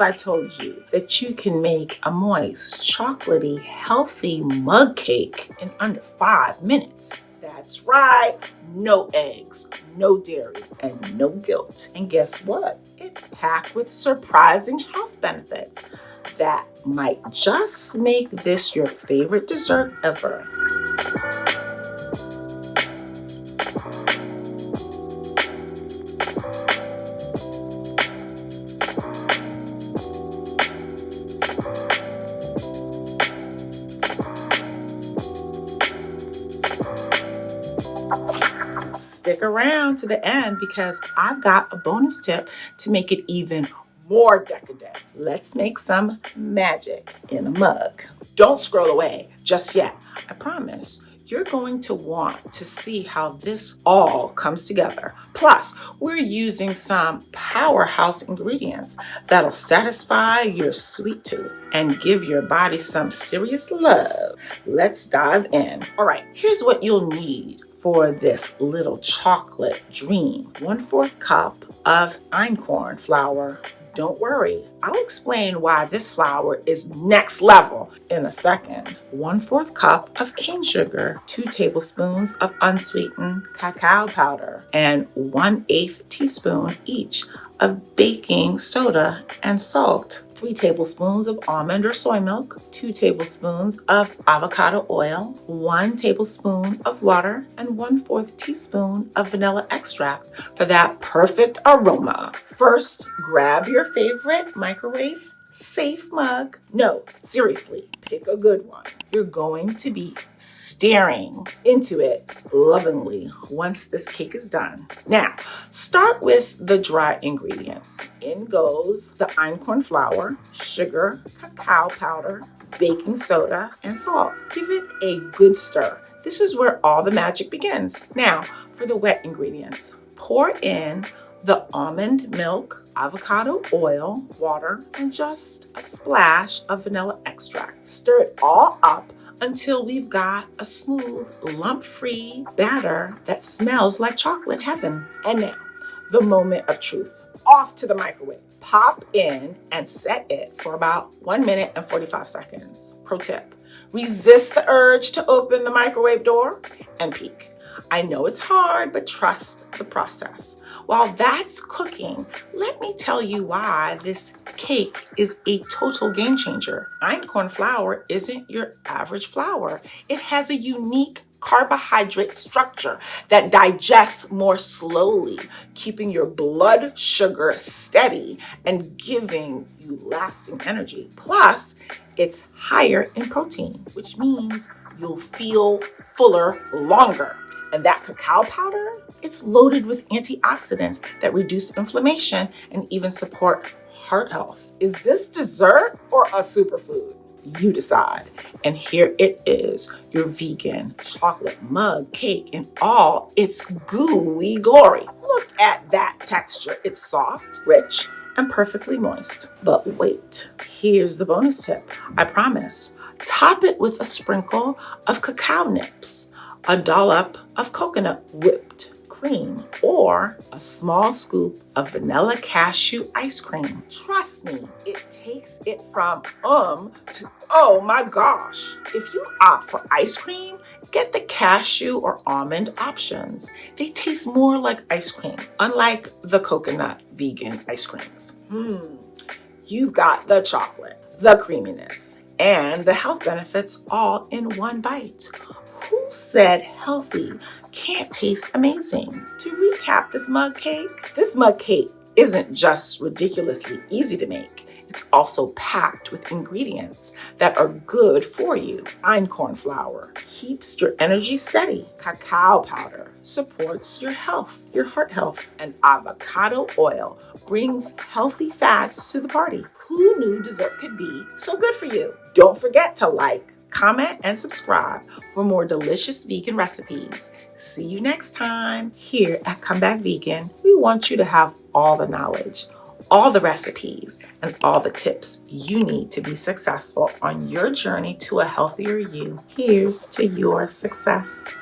if I told you that you can make a moist, chocolatey, healthy mug cake in under 5 minutes? That's right, no eggs, no dairy, and no guilt. And guess what? It's packed with surprising health benefits that might just make this your favorite dessert ever. Stick around to the end because I've got a bonus tip to make it even more decadent. Let's make some magic in a mug. Don't scroll away just yet. I promise you're going to want to see how this all comes together. Plus, we're using some powerhouse ingredients that'll satisfy your sweet tooth and give your body some serious love. Let's dive in. All right, here's what you'll need for this little chocolate dream. 1/4 cup of einkorn flour. Don't worry, I'll explain why this flour is next level in a second. 1/4 cup of cane sugar, 2 tablespoons of unsweetened cacao powder, and 1/8 teaspoon each of baking soda and salt. 3 tablespoons of almond or soy milk, 2 tablespoons of avocado oil, 1 tablespoon of water, and 1/4 teaspoon of vanilla extract for that perfect aroma. First, grab your favorite microwave safe mug. No, seriously, pick a good one. You're going to be staring into it lovingly once this cake is done. Now, start with the dry ingredients. In goes the einkorn flour, sugar, cacao powder, baking soda, and salt. Give it a good stir. This is where all the magic begins. Now, for the wet ingredients, pour in the almond milk, avocado oil, water, and just a splash of vanilla extract. Stir it all up until we've got a smooth, lump-free batter that smells like chocolate heaven. And now, the moment of truth. Off to the microwave. Pop in and set it for about 1 minute and 45 seconds. Pro tip, resist the urge to open the microwave door and peek. I know it's hard, but trust the process. While that's cooking, let me tell you why this cake is a total game changer. Einkorn flour isn't your average flour. It has a unique carbohydrate structure that digests more slowly, keeping your blood sugar steady and giving you lasting energy. Plus, it's higher in protein, which means you'll feel fuller longer. And that cacao powder, it's loaded with antioxidants that reduce inflammation and even support heart health. Is this dessert or a superfood? You decide. And here it is, your vegan chocolate mug cake in all its gooey glory. Look at that texture. It's soft, rich, and perfectly moist. But wait, here's the bonus tip. I promise. Top it with a sprinkle of cacao nibs, a dollop of coconut whipped cream, or a small scoop of vanilla cashew ice cream. Trust me, it takes it from to oh my gosh. If you opt for ice cream, get the cashew or almond options. They taste more like ice cream, unlike the coconut vegan ice creams. You've got the chocolate, the creaminess, and the health benefits all in one bite. Who said healthy can't taste amazing? To recap this mug cake isn't just ridiculously easy to make. It's also packed with ingredients that are good for you. Einkorn flour keeps your energy steady. Cacao powder supports your health, your heart health. And avocado oil brings healthy fats to the party. Who knew dessert could be so good for you? Don't forget to like, comment, and subscribe for more delicious vegan recipes. See you next time. Here at Come Back Vegan, we want you to have all the knowledge, all the recipes, and all the tips you need to be successful on your journey to a healthier you. Here's to your success.